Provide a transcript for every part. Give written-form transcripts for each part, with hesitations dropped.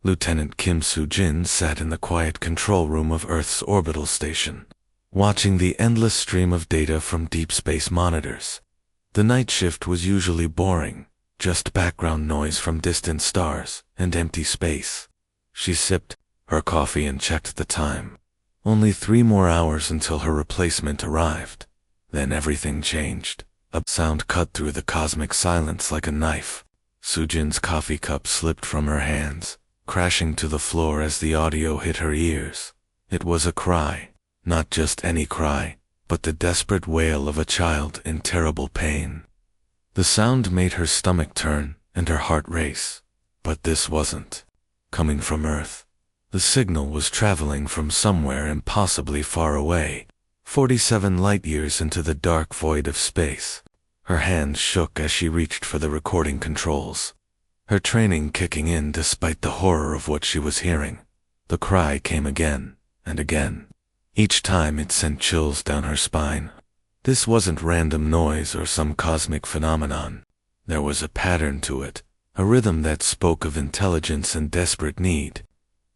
Lieutenant Kim Soo-jin sat in the quiet control room of Earth's orbital station, watching the endless stream of data from deep space monitors. The night shift was usually boring, just background noise from distant stars and empty space. She sipped her coffee and checked the time. Only 3 more hours until her replacement arrived. Then everything changed. A sound cut through the cosmic silence like a knife. Soo-jin's coffee cup slipped from her hands, crashing to the floor as the audio hit her ears. It was a cry, not just any cry, but the desperate wail of a child in terrible pain. The sound made her stomach turn and her heart race. But this wasn't coming from Earth. The signal was traveling from somewhere impossibly far away, 47 light-years into the dark void of space. Her hands shook as she reached for the recording controls, her training kicking in despite the horror of what she was hearing. The cry came again and again. Each time it sent chills down her spine. This wasn't random noise or some cosmic phenomenon. There was a pattern to it, a rhythm that spoke of intelligence and desperate need.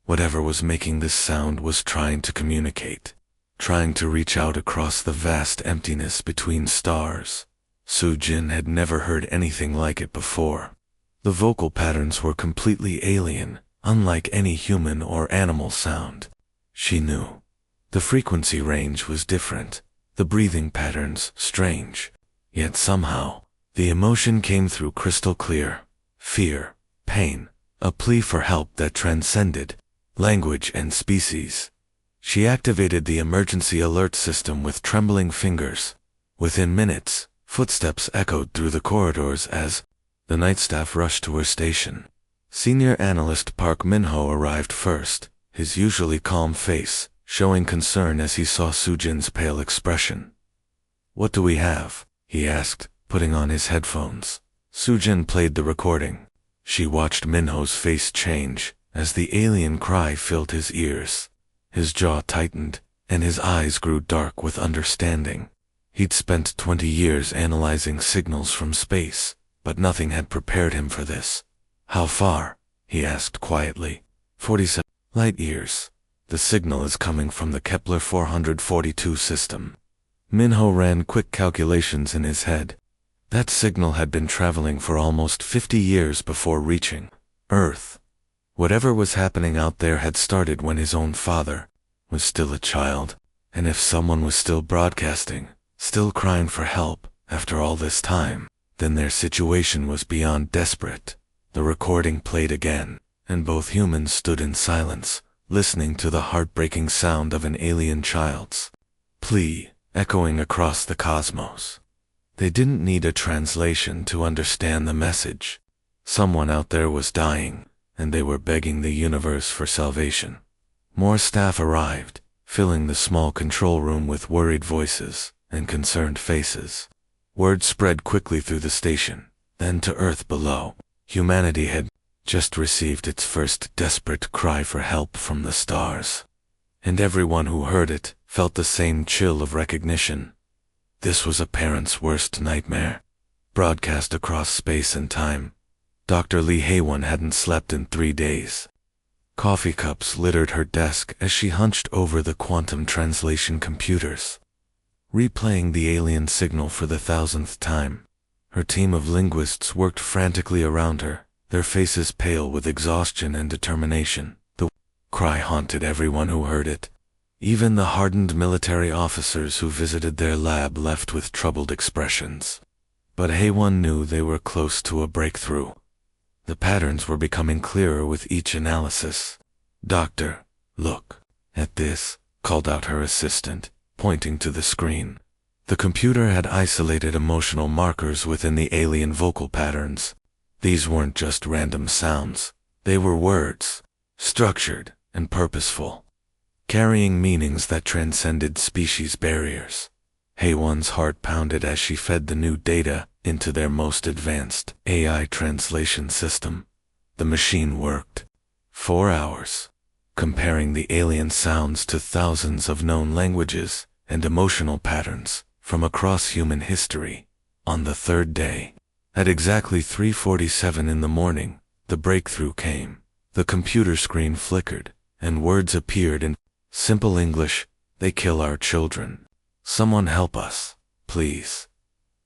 Whatever was making this sound was trying to communicate, trying to reach out across the vast emptiness between stars. Soo-jin had never heard anything like it before. The vocal patterns were completely alien, unlike any human or animal sound. She knew. The frequency range was different, the breathing patterns strange. Yet somehow, the emotion came through crystal clear. Fear, pain, a plea for help that transcended language and species. She activated the emergency alert system with trembling fingers. Within minutes, footsteps echoed through the corridors as the night staff rushed to her station. Senior analyst Park Min-ho arrived first, his usually calm face showing concern as he saw Soo-jin's pale expression. "What do we have?" he asked, putting on his headphones. Soo-jin played the recording. She watched Min-ho's face change as the alien cry filled his ears. His jaw tightened, and his eyes grew dark with understanding. He'd spent 20 years analyzing signals from space, but nothing had prepared him for this. "How far?" he asked quietly. 47 light-years. The signal is coming from the Kepler 442 system. Min-ho ran quick calculations in his head. That signal had been traveling for almost 50 years before reaching Earth. Whatever was happening out there had started when his own father was still a child. And if someone was still broadcasting, still crying for help, after all this time, then their situation was beyond desperate. The recording played again, and both humans stood in silence, listening to the heartbreaking sound of an alien child's plea echoing across the cosmos. They didn't need a translation to understand the message. Someone out there was dying, and they were begging the universe for salvation. More staff arrived, filling the small control room with worried voices and concerned faces. Word spread quickly through the station, then to Earth below. Humanity had just received its first desperate cry for help from the stars. And everyone who heard it felt the same chill of recognition. This was a parent's worst nightmare, broadcast across space and time. Dr. Lee Hae-won hadn't slept in 3 days. Coffee cups littered her desk as she hunched over the quantum translation computers, replaying the alien signal for the 1,000th time. Her team of linguists worked frantically around her, their faces pale with exhaustion and determination. The cry haunted everyone who heard it. Even the hardened military officers who visited their lab left with troubled expressions. But Hae-won knew they were close to a breakthrough. The patterns were becoming clearer with each analysis. "Doctor, look at this," called out her assistant, pointing to the screen. The computer had isolated emotional markers within the alien vocal patterns. These weren't just random sounds. They were words, structured and purposeful, carrying meanings that transcended species barriers. Hae-won's heart pounded as she fed the new data into their most advanced AI translation system. The machine worked. 4 hours, comparing the alien sounds to thousands of known languages and emotional patterns from across human history. On the 3rd day, at exactly 3:47 in the morning, the breakthrough came. The computer screen flickered, and words appeared in simple English. They kill our children. Someone help us, please.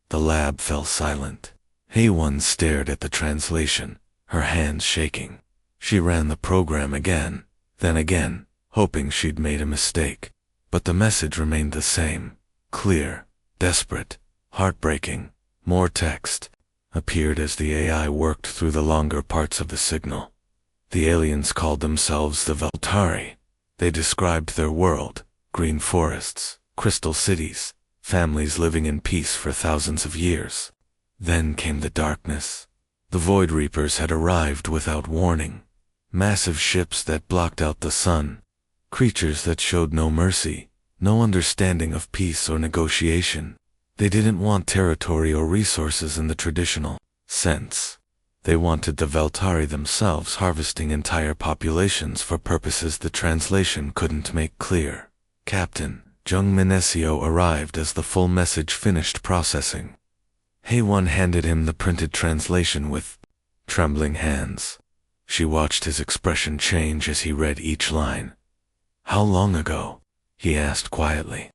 The lab fell silent. Hay-One stared at the translation, her hands shaking. She ran the program again, then again, hoping she'd made a mistake. But the message remained the same. Clear, desperate, heartbreaking. More text appeared as the AI worked through the longer parts of the signal. The aliens called themselves the Veltari. They described their world: green forests, crystal cities, families living in peace for thousands of years. Then came the darkness. The Void Reapers had arrived without warning. Massive ships that blocked out the sun. Creatures that showed no mercy, no understanding of peace or negotiation. They didn't want territory or resources in the traditional sense. They wanted the Veltari themselves, harvesting entire populations for purposes the translation couldn't make clear. Captain Jung Minesio arrived as the full message finished processing. Hay-One handed him the printed translation with trembling hands. She watched his expression change as he read each line. "How long ago?" he asked quietly.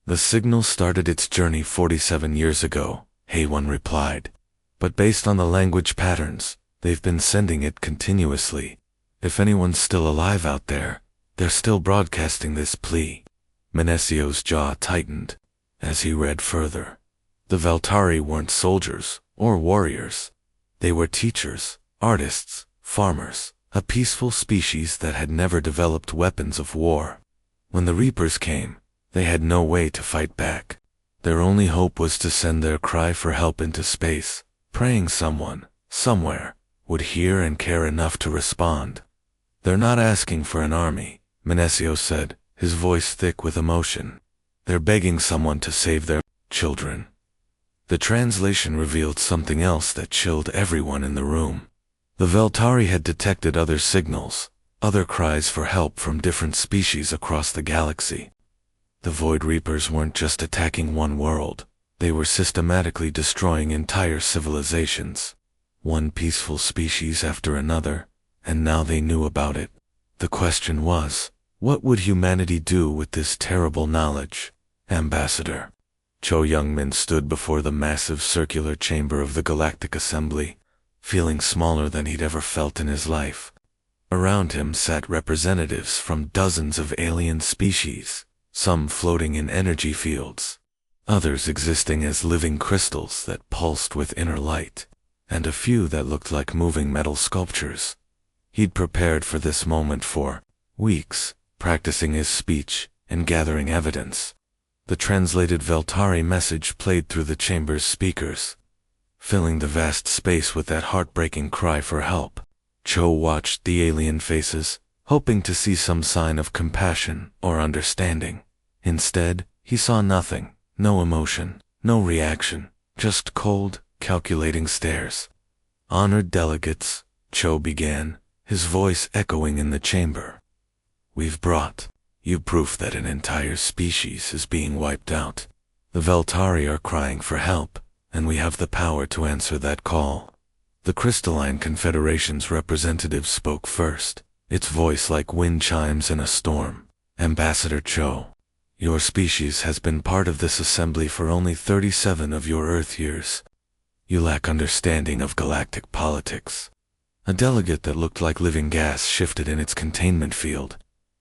"The signal started its journey 47 years ago," Hay-One replied. "But based on the language patterns, they've been sending it continuously. If anyone's still alive out there, they're still broadcasting this plea." Minesio's jaw tightened as he read further. The Veltari weren't soldiers or warriors. They were teachers, artists, farmers, a peaceful species that had never developed weapons of war. When the Reapers came, they had no way to fight back. Their only hope was to send their cry for help into space, praying someone, somewhere, would hear and care enough to respond. "They're not asking for an army," Minesio said, his voice thick with emotion. "They're begging someone to save their children." The translation revealed something else that chilled everyone in the room. The Veltari had detected other signals, other cries for help from different species across the galaxy. The Void Reapers weren't just attacking one world, they were systematically destroying entire civilizations. One peaceful species after another, and now they knew about it. The question was, what would humanity do with this terrible knowledge? Ambassador Cho Youngmin stood before the massive circular chamber of the Galactic Assembly, feeling smaller than he'd ever felt in his life. Around him sat representatives from dozens of alien species, some floating in energy fields, others existing as living crystals that pulsed with inner light, and a few that looked like moving metal sculptures. He'd prepared for this moment for weeks, practicing his speech and gathering evidence. The translated Veltari message played through the chamber's speakers, filling the vast space with that heartbreaking cry for help. Cho watched the alien faces, hoping to see some sign of compassion or understanding. Instead, he saw nothing, no emotion, no reaction, just cold, calculating stares. "Honored delegates," Cho began, his voice echoing in the chamber. "We've brought you proof that an entire species is being wiped out. The Veltari are crying for help, and we have the power to answer that call." The Crystalline Confederation's representative spoke first, its voice like wind chimes in a storm. "Ambassador Cho, your species has been part of this assembly for only 37 of your Earth years. You lack understanding of galactic politics." A delegate that looked like living gas shifted in its containment field.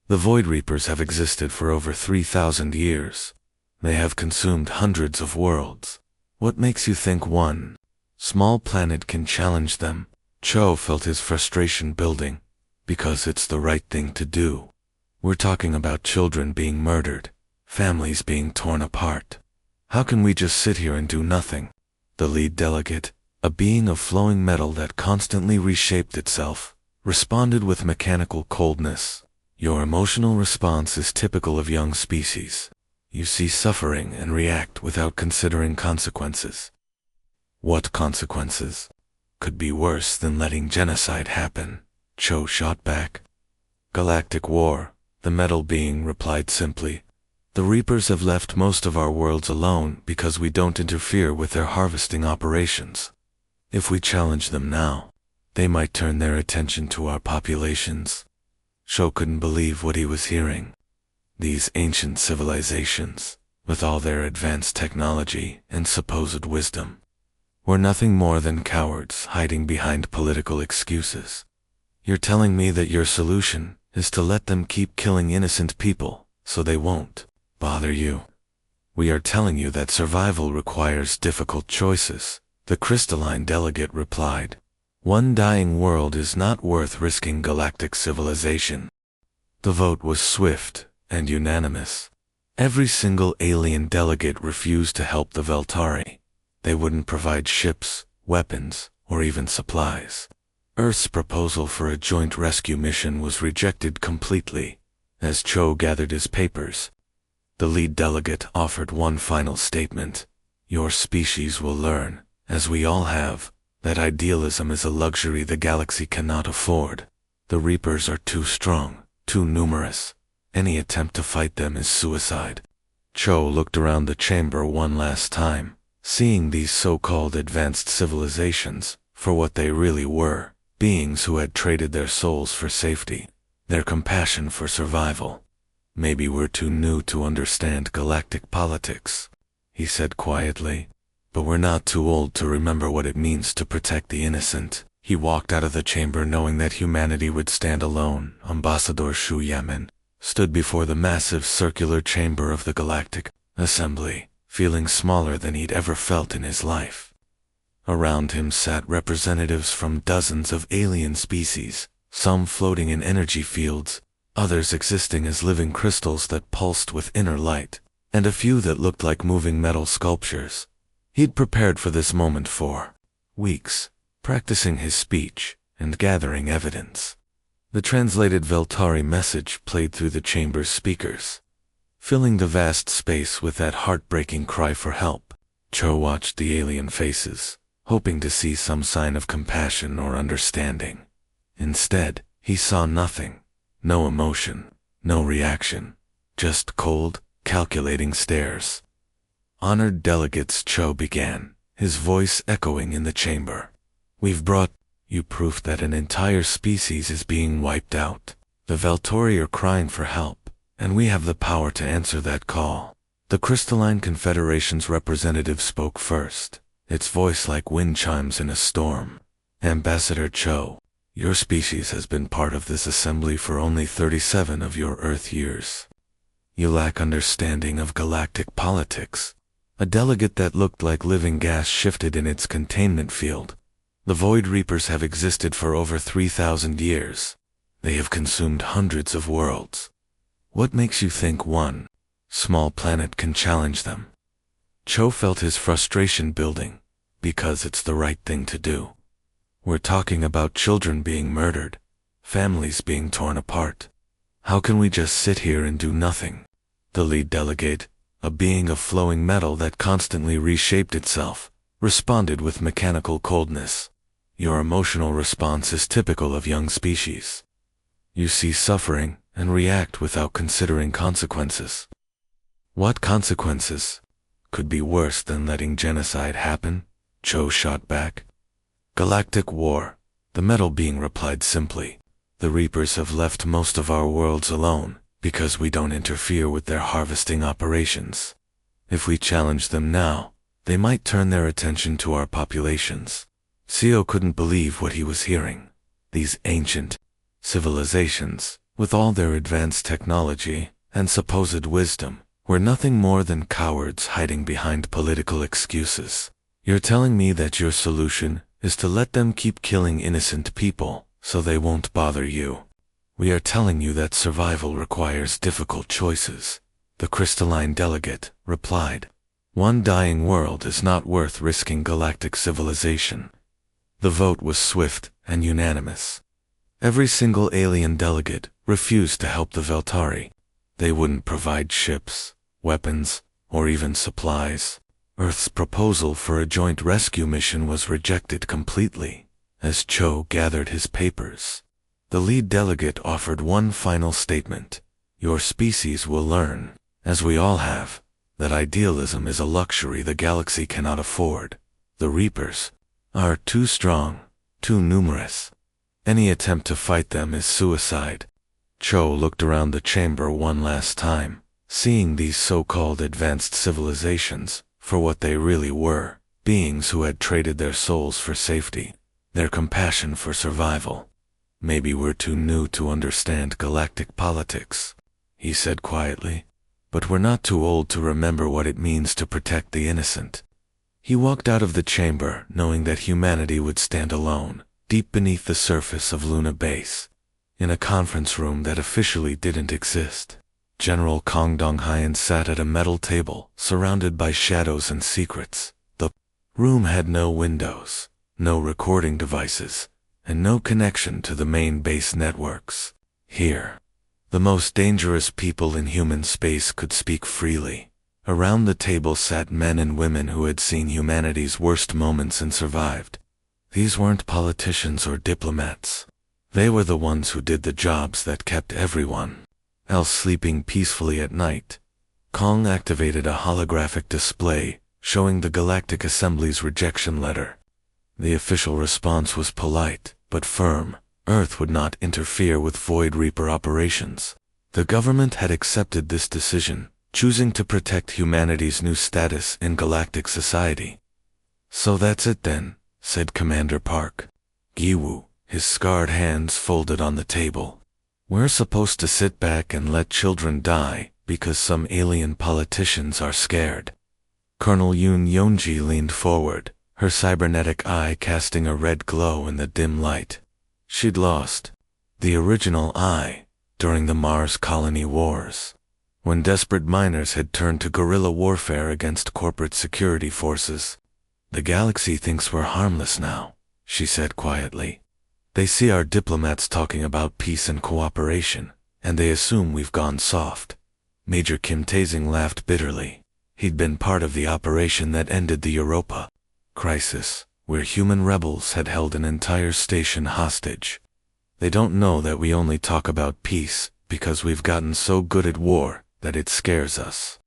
"The Void Reapers have existed for over 3,000 years. They have consumed hundreds of worlds. What makes you think one small planet can challenge them?" Cho felt his frustration building. "Because it's the right thing to do. We're talking about children being murdered, families being torn apart. How can we just sit here and do nothing?" The lead delegate, a being of flowing metal that constantly reshaped itself, responded with mechanical coldness. "Your emotional response is typical of young species. You see suffering and react without considering consequences." "What consequences? Could be worse than letting genocide happen," Cho shot back. "Galactic War," the metal being replied simply. "The Reapers have left most of our worlds alone because we don't interfere with their harvesting operations. If we challenge them now, they might turn their attention to our populations. Cho couldn't believe what he was hearing. These ancient civilizations, with all their advanced technology and supposed wisdom, were nothing more than cowards hiding behind political excuses. You're telling me that your solution is to let them keep killing innocent people so they won't bother you? We are telling you that survival requires difficult choices, the crystalline delegate replied. One dying world is not worth risking galactic civilization. The vote was swift and unanimous. Every single alien delegate refused to help the Veltari. They wouldn't provide ships, weapons, or even supplies. Earth's proposal for a joint rescue mission was rejected completely. As Cho gathered his papers, the lead delegate offered one final statement. Your species will learn, as we all have, that idealism is a luxury the galaxy cannot afford. The Reapers are too strong, too numerous. Any attempt to fight them is suicide. Cho looked around the chamber one last time, seeing these so-called advanced civilizations for what they really were, beings who had traded their souls for safety, their compassion for survival. Maybe we're too new to understand galactic politics, he said quietly, but we're not too old to remember what it means to protect the innocent. He walked out of the chamber knowing that humanity would stand alone. Ambassador Shu Yamen stood before the massive circular chamber of the Galactic Assembly, feeling smaller than he'd ever felt in his life. Around him sat representatives from dozens of alien species, some floating in energy fields, others existing as living crystals that pulsed with inner light, and a few that looked like moving metal sculptures. He'd prepared for this moment for weeks, practicing his speech and gathering evidence. The translated Veltari message played through the chamber's speakers, filling the vast space with that heartbreaking cry for help. Cho watched the alien faces, hoping to see some sign of compassion or understanding. Instead, he saw nothing. No emotion, no reaction, just cold, calculating stares. Honored delegates, Cho began, his voice echoing in the chamber. We've brought you proof that an entire species is being wiped out. The Veltari are crying for help, and we have the power to answer that call. The Crystalline Confederation's representative spoke first, its voice like wind chimes in a storm. Ambassador Cho, your species has been part of this assembly for only 37 of your Earth years. You lack understanding of galactic politics. A delegate that looked like living gas shifted in its containment field. The Void Reapers have existed for over 3,000 years. They have consumed hundreds of worlds. What makes you think one small planet can challenge them? Cho felt his frustration building, because it's the right thing to do. We're talking about children being murdered, families being torn apart. How can we just sit here and do nothing? The lead delegate, a being of flowing metal that constantly reshaped itself, responded with mechanical coldness. Your emotional response is typical of young species. You see suffering and react without considering consequences. What consequences could be worse than letting genocide happen? Cho shot back. Galactic War, the metal being replied simply. The Reapers have left most of our worlds alone because we don't interfere with their harvesting operations. If we challenge them now, they might turn their attention to our populations. Seo couldn't believe what he was hearing. These ancient civilizations, with all their advanced technology and supposed wisdom, were nothing more than cowards hiding behind political excuses. You're telling me that your solution is to let them keep killing innocent people so they won't bother you? We are telling you that survival requires difficult choices, the crystalline delegate replied. One dying world is not worth risking galactic civilization. The vote was swift and unanimous. Every single alien delegate refused to help the Veltari. They wouldn't provide ships, weapons, or even supplies. Earth's proposal for a joint rescue mission was rejected completely. As Cho gathered his papers, the lead delegate offered one final statement. Your species will learn, as we all have, that idealism is a luxury the galaxy cannot afford. The Reapers are too strong, too numerous. Any attempt to fight them is suicide. Cho looked around the chamber one last time, seeing these so-called advanced civilizations for what they really were, beings who had traded their souls for safety, their compassion for survival. Maybe we're too new to understand galactic politics, he said quietly, but we're not too old to remember what it means to protect the innocent. He walked out of the chamber knowing that humanity would stand alone, deep beneath the surface of Luna Base, in a conference room that officially didn't exist. General Kong Donghayan sat at a metal table, surrounded by shadows and secrets. The room had no windows, no recording devices, and no connection to the main base networks. Here, the most dangerous people in human space could speak freely. Around the table sat men and women who had seen humanity's worst moments and survived. These weren't politicians or diplomats. They were the ones who did the jobs that kept everyone else sleeping peacefully at night. Kong activated a holographic display showing the Galactic Assembly's rejection letter. The official response was polite, but firm. Earth would not interfere with Void Reaper operations. The government had accepted this decision, choosing to protect humanity's new status in galactic society. So that's it then, said Commander Park. Giwu, his scarred hands folded on the table. We're supposed to sit back and let children die because some alien politicians are scared. Colonel Yoon Yonji leaned forward, her cybernetic eye casting a red glow in the dim light. She'd lost the original eye during the Mars Colony Wars, when desperate miners had turned to guerrilla warfare against corporate security forces. The galaxy thinks we're harmless now, she said quietly. They see our diplomats talking about peace and cooperation, and they assume we've gone soft. Major Kim Taesing laughed bitterly. He'd been part of the operation that ended the Europa crisis, where human rebels had held an entire station hostage. They don't know that we only talk about peace because we've gotten so good at war that it scares us.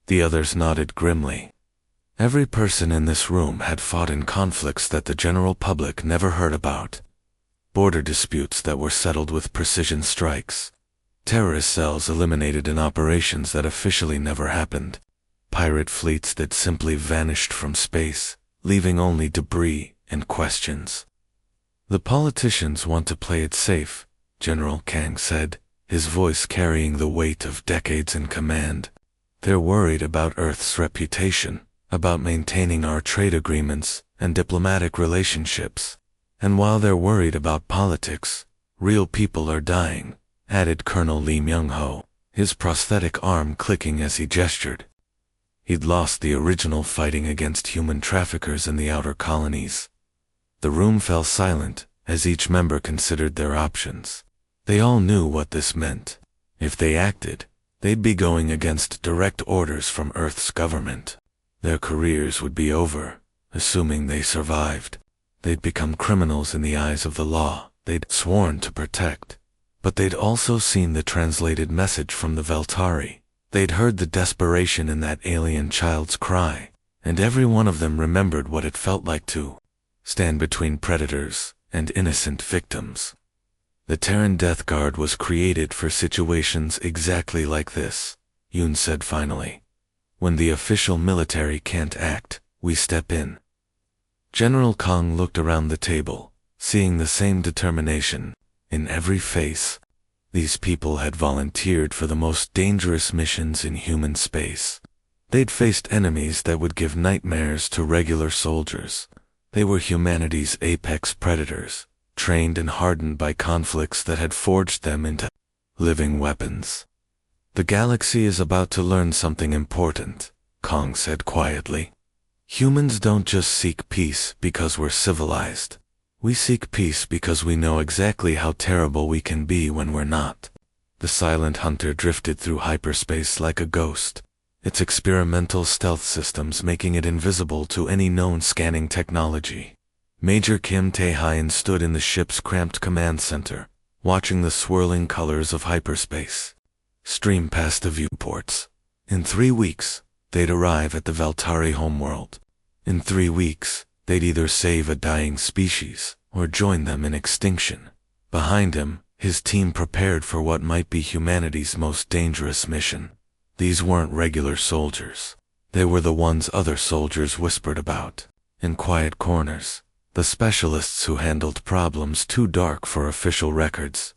The others nodded grimly. Every person in this room had fought in conflicts that the general public never heard about. Border disputes that were settled with precision strikes. Terrorist cells eliminated in operations that officially never happened. Pirate fleets that simply vanished from space, leaving only debris and questions. The politicians want to play it safe, General Kang said, his voice carrying the weight of decades in command. They're worried about Earth's reputation, about maintaining our trade agreements and diplomatic relationships. And while they're worried about politics, real people are dying, added Colonel Lee Myung-ho, his prosthetic arm clicking as he gestured. He'd lost the original fighting against human traffickers in the outer colonies. The room fell silent as each member considered their options. They all knew what this meant. If they acted, they'd be going against direct orders from Earth's government. Their careers would be over, assuming they survived. They'd become criminals in the eyes of the law they'd sworn to protect. But they'd also seen the translated message from the Veltari. They'd heard the desperation in that alien child's cry, and every one of them remembered what it felt like to stand between predators and innocent victims. The Terran Death Guard was created for situations exactly like this, Yoon said finally. When the official military can't act, we step in. General Kong looked around the table, seeing the same determination in every face. These people had volunteered for the most dangerous missions in human space. They'd faced enemies that would give nightmares to regular soldiers. They were humanity's apex predators, trained and hardened by conflicts that had forged them into living weapons. The galaxy is about to learn something important, Kong said quietly. Humans don't just seek peace because we're civilized. We seek peace because we know exactly how terrible we can be when we're not. The silent hunter drifted through hyperspace like a ghost, its experimental stealth systems making it invisible to any known scanning technology. Major Kim Tae-hyun stood in the ship's cramped command center, watching the swirling colors of hyperspace stream past the viewports. In 3 weeks, they'd arrive at the Veltari homeworld. In 3 weeks, they'd either save a dying species or join them in extinction. Behind him, his team prepared for what might be humanity's most dangerous mission. These weren't regular soldiers. They were the ones other soldiers whispered about. In quiet corners, the specialists who handled problems too dark for official records.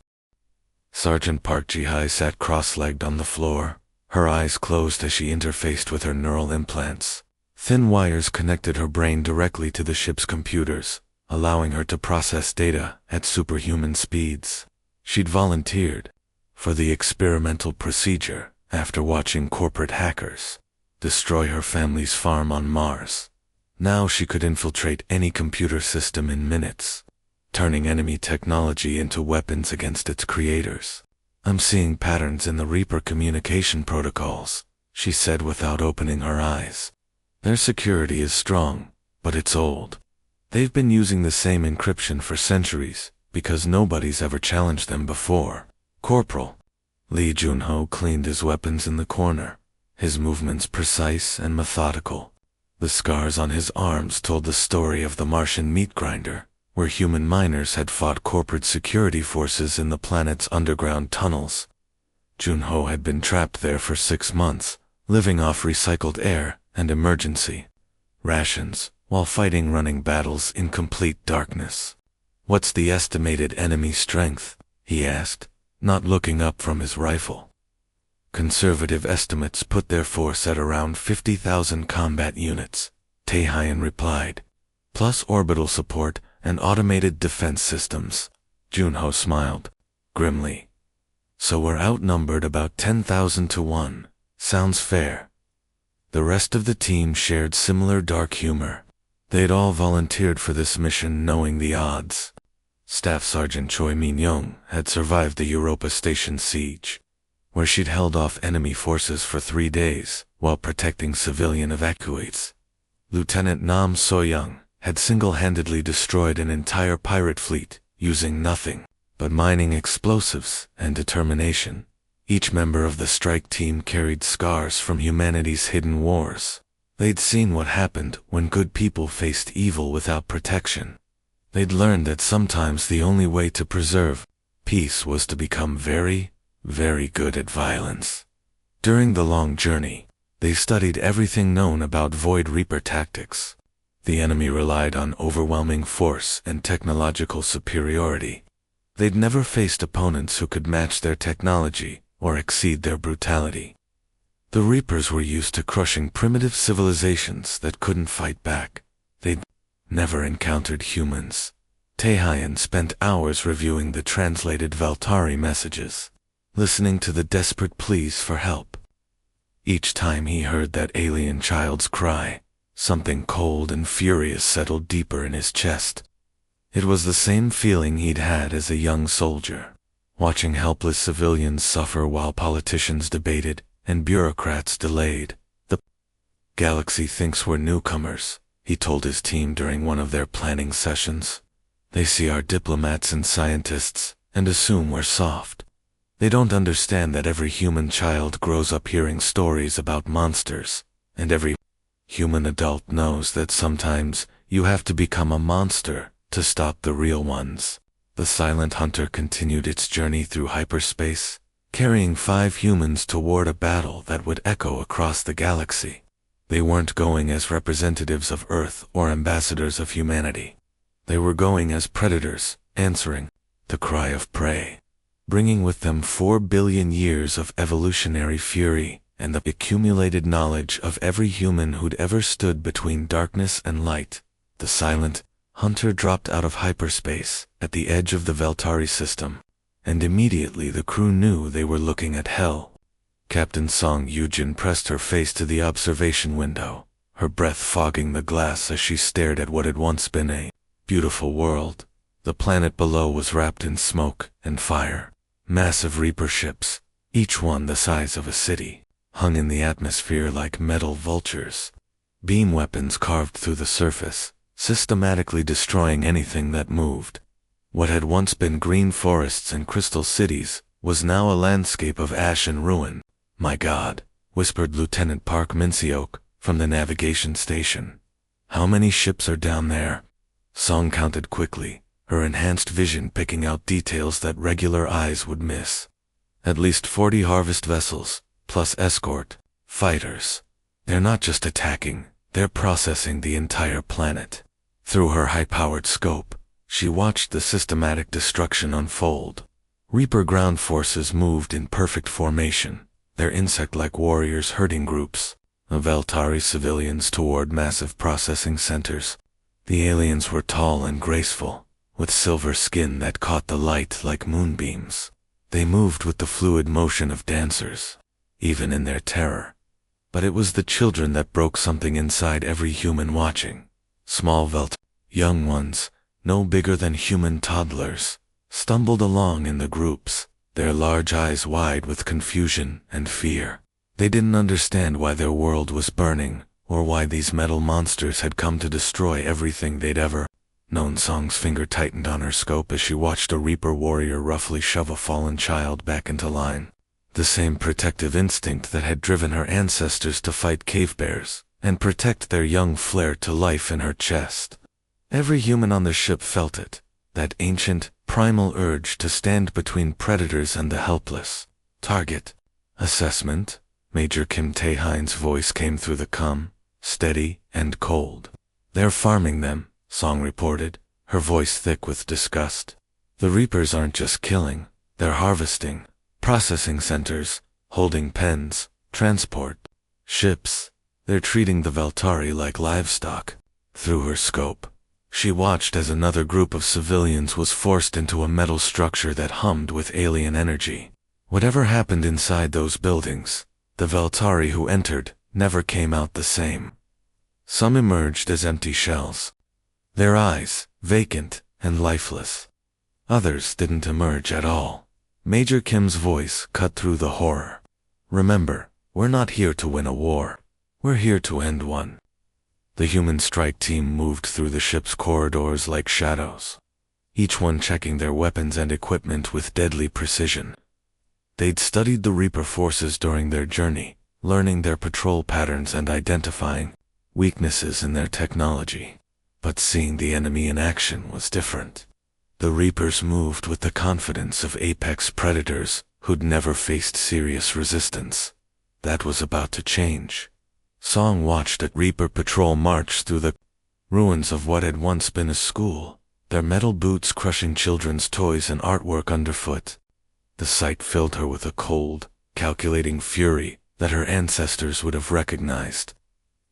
Sergeant Park Ji-hai sat cross-legged on the floor, her eyes closed as she interfaced with her neural implants. Thin wires connected her brain directly to the ship's computers, allowing her to process data at superhuman speeds. She'd volunteered for the experimental procedure after watching corporate hackers destroy her family's farm on Mars. Now she could infiltrate any computer system in minutes, turning enemy technology into weapons against its creators. "I'm seeing patterns in the Reaper communication protocols," she said without opening her eyes. "Their security is strong, but it's old. They've been using the same encryption for centuries, because nobody's ever challenged them before." Corporal Lee Junho cleaned his weapons in the corner, his movements precise and methodical. The scars on his arms told the story of the Martian meat grinder, where human miners had fought corporate security forces in the planet's underground tunnels. Junho had been trapped there for 6 months, living off recycled air and emergency rations, while fighting running battles in complete darkness. "What's the estimated enemy strength?" he asked, not looking up from his rifle. "Conservative estimates put their force at around 50,000 combat units," Taehyun replied, "plus orbital support and automated defense systems." Junho smiled grimly. "So we're outnumbered about 10,000 to 1. Sounds fair." The rest of the team shared similar dark humor. They'd all volunteered for this mission knowing the odds. Staff Sergeant Choi Min-young had survived the Europa Station siege, where she'd held off enemy forces for 3 days while protecting civilian evacuates. Lieutenant Nam So-young had single-handedly destroyed an entire pirate fleet using nothing but mining explosives and determination. Each member of the strike team carried scars from humanity's hidden wars. They'd seen what happened when good people faced evil without protection. They'd learned that sometimes the only way to preserve peace was to become very, very good at violence. During the long journey, they studied everything known about Void Reaper tactics. The enemy relied on overwhelming force and technological superiority. They'd never faced opponents who could match their technology or exceed their brutality. The Reapers were used to crushing primitive civilizations that couldn't fight back. They'd never encountered humans. Taehyun spent hours reviewing the translated Valtari messages, listening to the desperate pleas for help. Each time he heard that alien child's cry, something cold and furious settled deeper in his chest. It was the same feeling he'd had as a young soldier, watching helpless civilians suffer while politicians debated and bureaucrats delayed. "The galaxy thinks we're newcomers," he told his team during one of their planning sessions. "They see our diplomats and scientists and assume we're soft. They don't understand that every human child grows up hearing stories about monsters, and every human adult knows that sometimes you have to become a monster to stop the real ones." The Silent Hunter continued its journey through hyperspace, carrying 5 humans toward a battle that would echo across the galaxy. They weren't going as representatives of Earth or ambassadors of humanity. They were going as predators, answering the cry of prey, bringing with them 4 billion years of evolutionary fury and the accumulated knowledge of every human who'd ever stood between darkness and light. The Silent Hunter dropped out of hyperspace at the edge of the Valtari system, and immediately the crew knew they were looking at hell. Captain Song Yujin pressed her face to the observation window, her breath fogging the glass as she stared at what had once been a beautiful world. The planet below was wrapped in smoke and fire. Massive Reaper ships, each one the size of a city, hung in the atmosphere like metal vultures. Beam weapons carved through the surface, systematically destroying anything that moved. What had once been green forests and crystal cities was now a landscape of ash and ruin. "My God," whispered Lieutenant Park Min-seok from the navigation station. "How many ships are down there?" Song counted quickly, her enhanced vision picking out details that regular eyes would miss. At least 40 harvest vessels, plus escort, fighters. They're not just attacking, they're processing the entire planet. Through her high-powered scope, she watched the systematic destruction unfold. Reaper ground forces moved in perfect formation, their insect-like warriors herding groups of Eltari civilians toward massive processing centers. The aliens were tall and graceful, with silver skin that caught the light like moonbeams. They moved with the fluid motion of dancers, even in their terror. But it was the children that broke something inside every human watching. Small young ones, no bigger than human toddlers, stumbled along in the groups, their large eyes wide with confusion and fear. They didn't understand why their world was burning, or why these metal monsters had come to destroy everything they'd ever known. Song's finger tightened on her scope as she watched a Reaper warrior roughly shove a fallen child back into line. The same protective instinct that had driven her ancestors to fight cave bears and protect their young flared to life in her chest. Every human on the ship felt it, that ancient, primal urge to stand between predators and the helpless. Target assessment. Major Kim Tae-Hein's voice came through the comm, steady and cold. They're farming them, Song reported, her voice thick with disgust. The Reapers aren't just killing, they're harvesting. Processing centers, holding pens, transport, ships. They're treating the Veltari like livestock. Through her scope, she watched as another group of civilians was forced into a metal structure that hummed with alien energy. Whatever happened inside those buildings, the Veltari who entered never came out the same. Some emerged as empty shells, their eyes vacant and lifeless. Others didn't emerge at all. Major Kim's voice cut through the horror. Remember, we're not here to win a war. We're here to end one. The human strike team moved through the ship's corridors like shadows, each one checking their weapons and equipment with deadly precision. They'd studied the Reaper forces during their journey, learning their patrol patterns and identifying weaknesses in their technology. But seeing the enemy in action was different. The Reapers moved with the confidence of apex predators who'd never faced serious resistance. That was about to change. Song watched a Reaper patrol march through the ruins of what had once been a school, their metal boots crushing children's toys and artwork underfoot. The sight filled her with a cold, calculating fury that her ancestors would have recognized.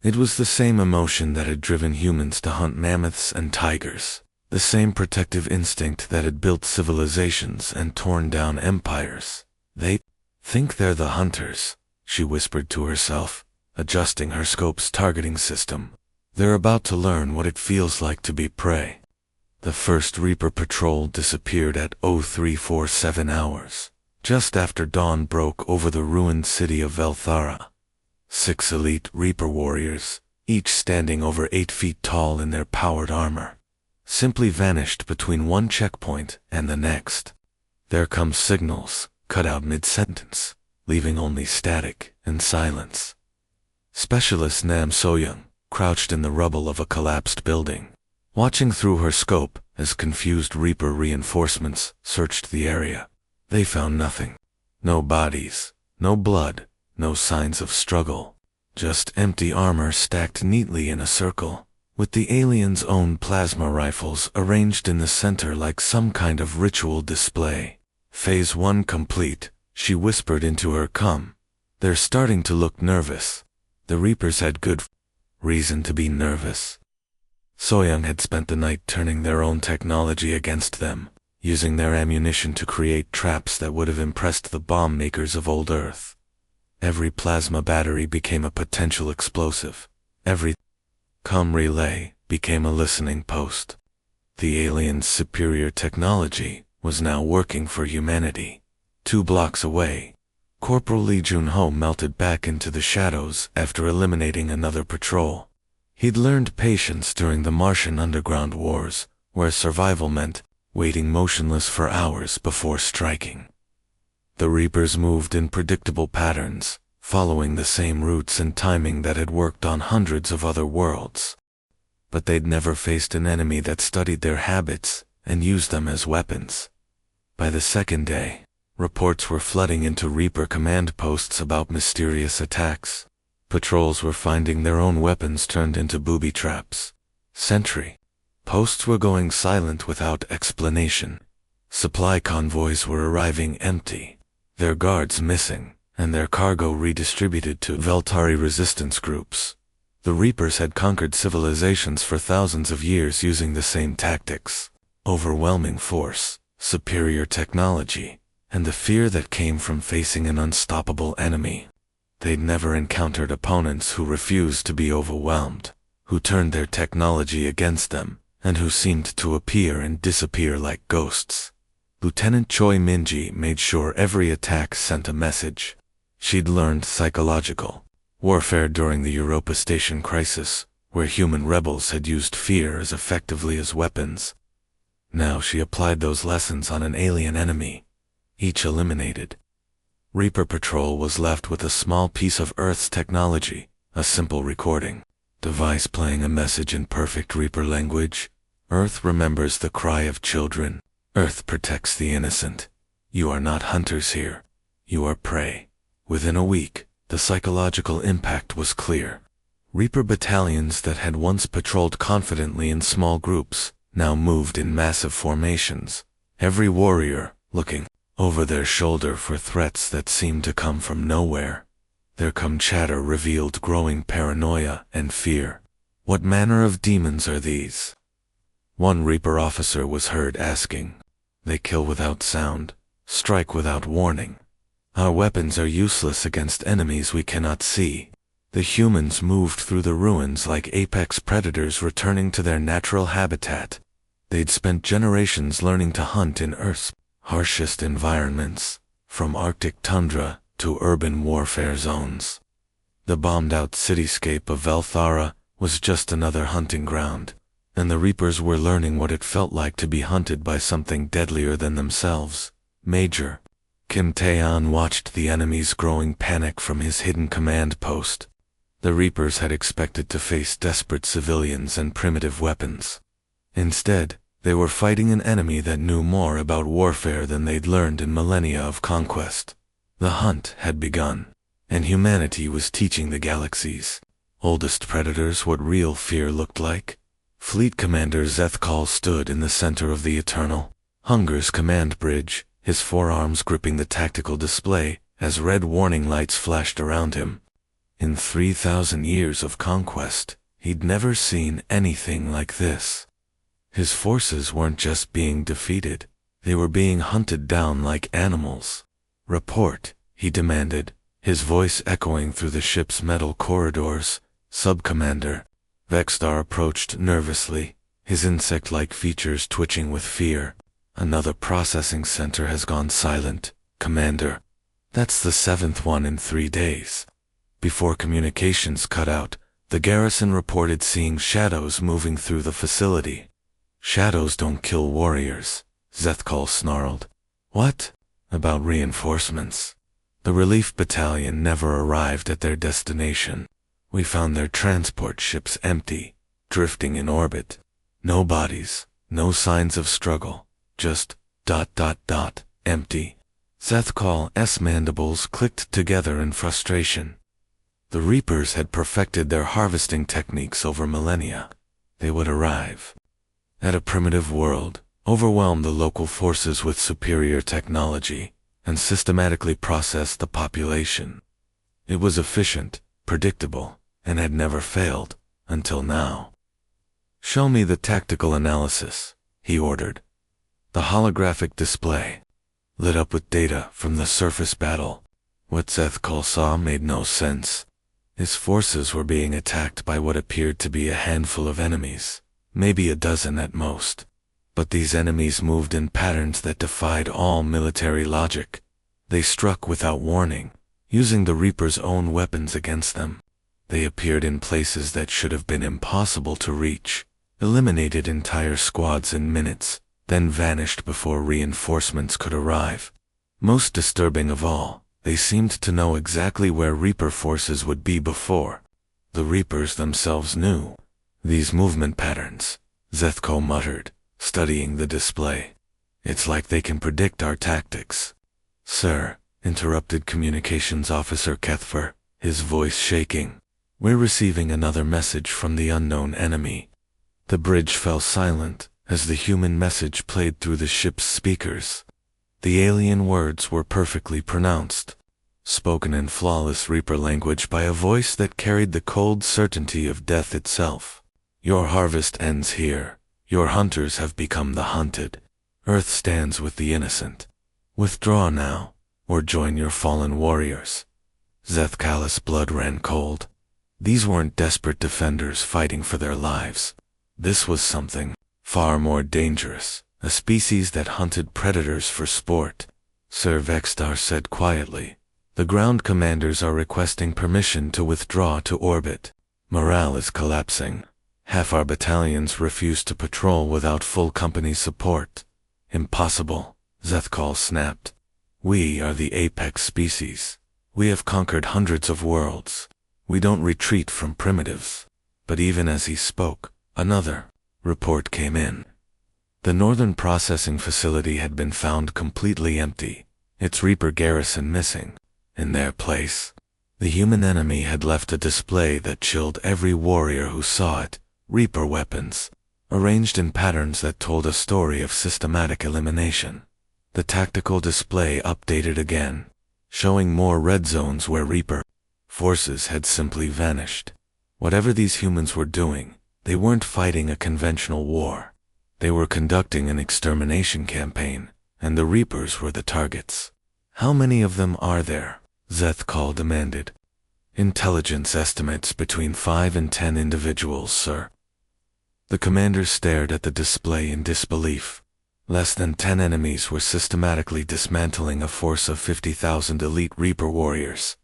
It was the same emotion that had driven humans to hunt mammoths and tigers, the same protective instinct that had built civilizations and torn down empires. They think they're the hunters, she whispered to herself, adjusting her scope's targeting system. They're about to learn what it feels like to be prey. The first Reaper patrol disappeared at 0347 hours, just after dawn broke over the ruined city of Velthara. 6 elite Reaper warriors, each standing over 8 feet tall in their powered armor, simply vanished between one checkpoint and the next. There come signals, cut out mid-sentence, leaving only static and silence. Specialist Nam Soyoung crouched in the rubble of a collapsed building, watching through her scope as confused Reaper reinforcements searched the area. They found nothing. No bodies, no blood, no signs of struggle. Just empty armor stacked neatly in a circle, with the aliens' own plasma rifles arranged in the center like some kind of ritual display. Phase 1 complete, she whispered into her comm. They're starting to look nervous. The Reapers had good reason to be nervous. Soyoung had spent the night turning their own technology against them, using their ammunition to create traps that would have impressed the bomb makers of old Earth. Every plasma battery became a potential explosive. Every comm relay became a listening post. The aliens' superior technology was now working for humanity. 2 blocks away, Corporal Lee Jun-ho melted back into the shadows after eliminating another patrol. He'd learned patience during the Martian underground wars, where survival meant waiting motionless for hours before striking. The Reapers moved in predictable patterns, following the same routes and timing that had worked on hundreds of other worlds. But they'd never faced an enemy that studied their habits and used them as weapons. By the second day, reports were flooding into Reaper command posts about mysterious attacks. Patrols were finding their own weapons turned into booby traps. Sentry posts were going silent without explanation. Supply convoys were arriving empty, their guards missing, and their cargo redistributed to Veltari resistance groups. The Reapers had conquered civilizations for thousands of years using the same tactics: overwhelming force, superior technology, and the fear that came from facing an unstoppable enemy. They'd never encountered opponents who refused to be overwhelmed, who turned their technology against them, and who seemed to appear and disappear like ghosts. Lieutenant Choi Minji made sure every attack sent a message. She'd learned psychological warfare during the Europa Station crisis, where human rebels had used fear as effectively as weapons. Now she applied those lessons on an alien enemy, each eliminated. Reaper Patrol was left with a small piece of Earth's technology, a simple recording device playing a message in perfect Reaper language. Earth remembers the cry of children. Earth protects the innocent. You are not hunters here. You are prey. Within a week, the psychological impact was clear. Reaper battalions that had once patrolled confidently in small groups now moved in massive formations, every warrior looking over their shoulder for threats that seemed to come from nowhere. Their chatter revealed growing paranoia and fear. What manner of demons are these? One Reaper officer was heard asking. They kill without sound, strike without warning. Our weapons are useless against enemies we cannot see. The humans moved through the ruins like apex predators returning to their natural habitat. They'd spent generations learning to hunt in Earth's harshest environments, from Arctic tundra to urban warfare zones. The bombed-out cityscape of Velthara was just another hunting ground, and the Reapers were learning what it felt like to be hunted by something deadlier than themselves. Major Kim Taehan watched the enemy's growing panic from his hidden command post. The Reapers had expected to face desperate civilians and primitive weapons. Instead, they were fighting an enemy that knew more about warfare than they'd learned in millennia of conquest. The hunt had begun, and humanity was teaching the galaxy's oldest predators what real fear looked like. Fleet Commander Zethkal stood in the center of the Eternal Hunger's command bridge, his forearms gripping the tactical display as red warning lights flashed around him. In 3,000 years of conquest, he'd never seen anything like this. His forces weren't just being defeated, they were being hunted down like animals. Report, he demanded, his voice echoing through the ship's metal corridors. Sub-Commander Vexstar approached nervously, his insect-like features twitching with fear. Another processing center has gone silent, Commander. That's the 7th one in 3 days. Before communications cut out, the garrison reported seeing shadows moving through the facility. Shadows don't kill warriors, Zethkal snarled. What about reinforcements? The relief battalion never arrived at their destination. We found their transport ships empty, drifting in orbit. No bodies, no signs of struggle, just ... empty. Zethkal's mandibles clicked together in frustration. The Reapers had perfected their harvesting techniques over millennia. They would arrive at a primitive world, overwhelm the local forces with superior technology, and systematically process the population. It was efficient, predictable, and had never failed, until now. Show me the tactical analysis, he ordered. The holographic display lit up with data from the surface battle. What Zethkal saw made no sense. His forces were being attacked by what appeared to be a handful of enemies, maybe a dozen at most. But these enemies moved in patterns that defied all military logic. They struck without warning, using the Reaper's own weapons against them. They appeared in places that should have been impossible to reach, eliminated entire squads in minutes, then vanished before reinforcements could arrive. Most disturbing of all, they seemed to know exactly where Reaper forces would be before the Reapers themselves knew. These movement patterns, Zethko muttered, studying the display. It's like they can predict our tactics. Sir, interrupted Communications Officer Kethfer, his voice shaking. We're receiving another message from the unknown enemy. The bridge fell silent as the human message played through the ship's speakers. The alien words were perfectly pronounced, spoken in flawless Reaper language by a voice that carried the cold certainty of death itself. Your harvest ends here. Your hunters have become the hunted. Earth stands with the innocent. Withdraw now, or join your fallen warriors. Zethkalis' blood ran cold. These weren't desperate defenders fighting for their lives. This was something far more dangerous, a species that hunted predators for sport. Sir Vextar said quietly, the ground commanders are requesting permission to withdraw to orbit. Morale is collapsing. Half our battalions refuse to patrol without full company support. Impossible, Zethkal snapped. We are the apex species. We have conquered hundreds of worlds. We don't retreat from primitives. But even as he spoke, another report came in. The northern processing facility had been found completely empty, its Reaper garrison missing. In their place, the human enemy had left a display that chilled every warrior who saw it. Reaper weapons, arranged in patterns that told a story of systematic elimination. The tactical display updated again, showing more red zones where Reaper forces had simply vanished. Whatever these humans were doing, they weren't fighting a conventional war. They were conducting an extermination campaign, and the Reapers were the targets. How many of them are there? Zethkal demanded. Intelligence estimates between 5 and 10 individuals, sir. The commander stared at the display in disbelief. Less than 10 enemies were systematically dismantling a force of 50,000 elite Reaper warriors.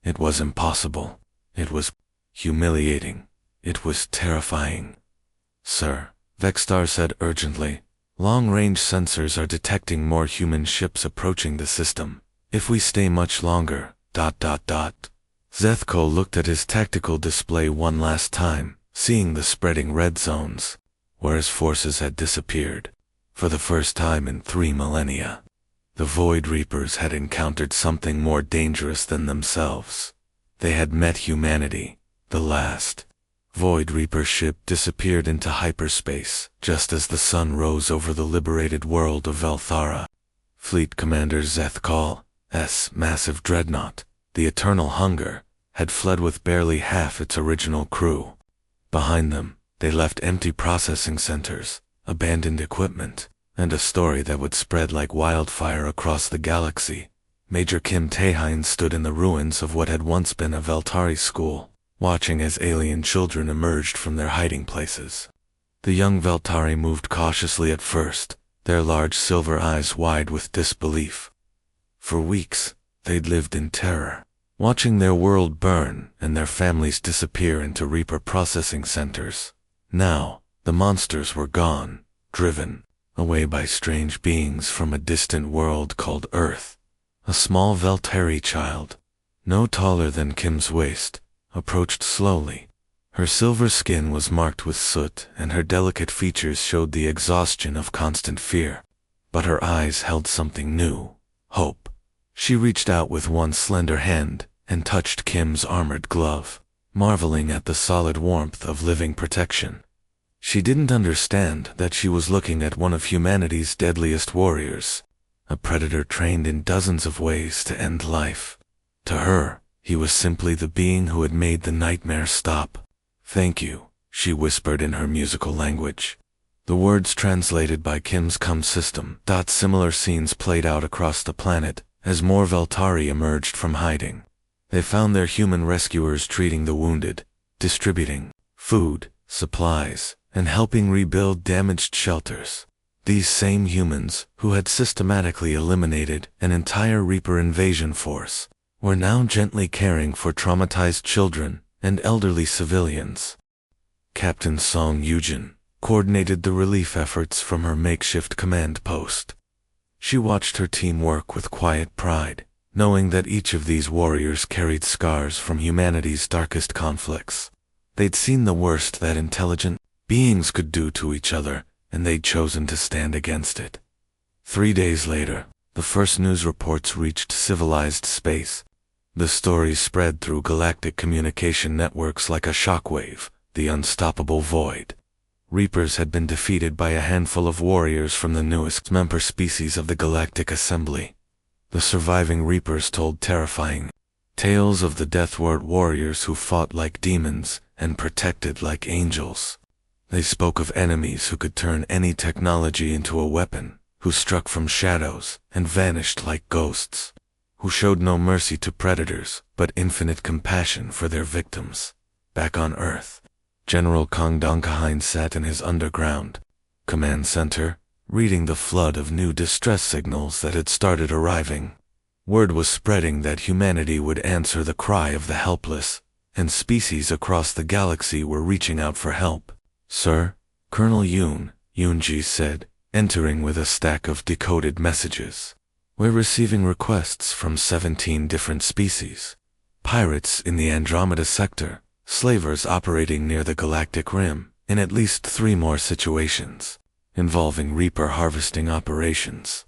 It was impossible. It was humiliating. It was terrifying. Sir, Vextar said urgently, long-range sensors are detecting more human ships approaching the system. If we stay much longer, ... Zethkal looked at his tactical display one last time, seeing the spreading red zones, where his forces had disappeared. For the first time in 3 millennia, the Void Reapers had encountered something more dangerous than themselves. They had met humanity. The last Void Reaper ship disappeared into hyperspace, just as the sun rose over the liberated world of Velthara. Fleet Commander Zethkal's massive dreadnought, the Eternal Hunger, had fled with barely half its original crew. Behind them, they left empty processing centers, abandoned equipment, and a story that would spread like wildfire across the galaxy. Major Kim Taehyne stood in the ruins of what had once been a Veltari school, watching as alien children emerged from their hiding places. The young Veltari moved cautiously at first, their large silver eyes wide with disbelief. For weeks, they'd lived in terror, watching their world burn and their families disappear into Reaper processing centers. Now, the monsters were gone, driven away by strange beings from a distant world called Earth. A small Veltari child, no taller than Kim's waist, approached slowly. Her silver skin was marked with soot and her delicate features showed the exhaustion of constant fear. But her eyes held something new, hope. She reached out with one slender hand and touched Kim's armored glove, marveling at the solid warmth of living protection. She didn't understand that she was looking at one of humanity's deadliest warriors, a predator trained in dozens of ways to end life. To her, he was simply the being who had made the nightmare stop. Thank you, she whispered in her musical language. The words translated by Kim's com system. Similar scenes played out across the planet as more Veltari emerged from hiding. They found their human rescuers treating the wounded, distributing food, supplies, and helping rebuild damaged shelters. These same humans, who had systematically eliminated an entire Reaper invasion force, were now gently caring for traumatized children and elderly civilians. Captain Song Yujin coordinated the relief efforts from her makeshift command post. She watched her team work with quiet pride, knowing that each of these warriors carried scars from humanity's darkest conflicts. They'd seen the worst that intelligent beings could do to each other, and they'd chosen to stand against it. 3 days later, the first news reports reached civilized space. The stories spread through galactic communication networks like a shockwave, the unstoppable void. Reapers had been defeated by a handful of warriors from the newest member species of the Galactic Assembly. The surviving Reapers told terrifying tales of the Deathward warriors who fought like demons and protected like angels. They spoke of enemies who could turn any technology into a weapon, who struck from shadows and vanished like ghosts, who showed no mercy to predators but infinite compassion for their victims. Back on Earth, General Kong Donkahin sat in his underground command center, reading the flood of new distress signals that had started arriving. Word was spreading that humanity would answer the cry of the helpless, and species across the galaxy were reaching out for help. "Sir," Colonel Yoonji said, entering with a stack of decoded messages. "We're receiving requests from 17 different species. Pirates in the Andromeda sector, slavers operating near the Galactic Rim, in at least 3 more situations, involving Reaper harvesting operations."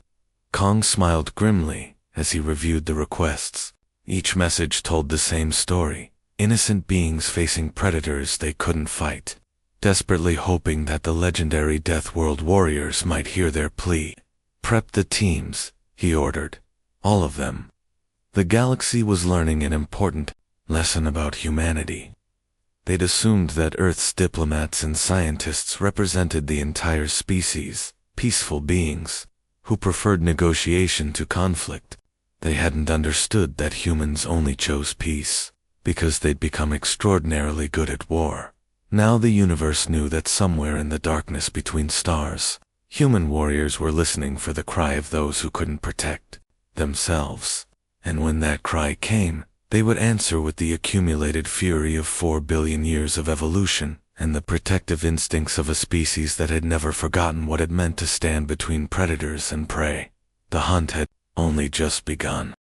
Kong smiled grimly as he reviewed the requests. Each message told the same story: innocent beings facing predators they couldn't fight, desperately hoping that the legendary Death World warriors might hear their plea. "Prep the teams," he ordered. "All of them." The galaxy was learning an important lesson about humanity. They'd assumed that Earth's diplomats and scientists represented the entire species, peaceful beings, who preferred negotiation to conflict. They hadn't understood that humans only chose peace because they'd become extraordinarily good at war. Now the universe knew that somewhere in the darkness between stars, human warriors were listening for the cry of those who couldn't protect themselves. And when that cry came, they would answer with the accumulated fury of 4 billion years of evolution and the protective instincts of a species that had never forgotten what it meant to stand between predators and prey. The hunt had only just begun.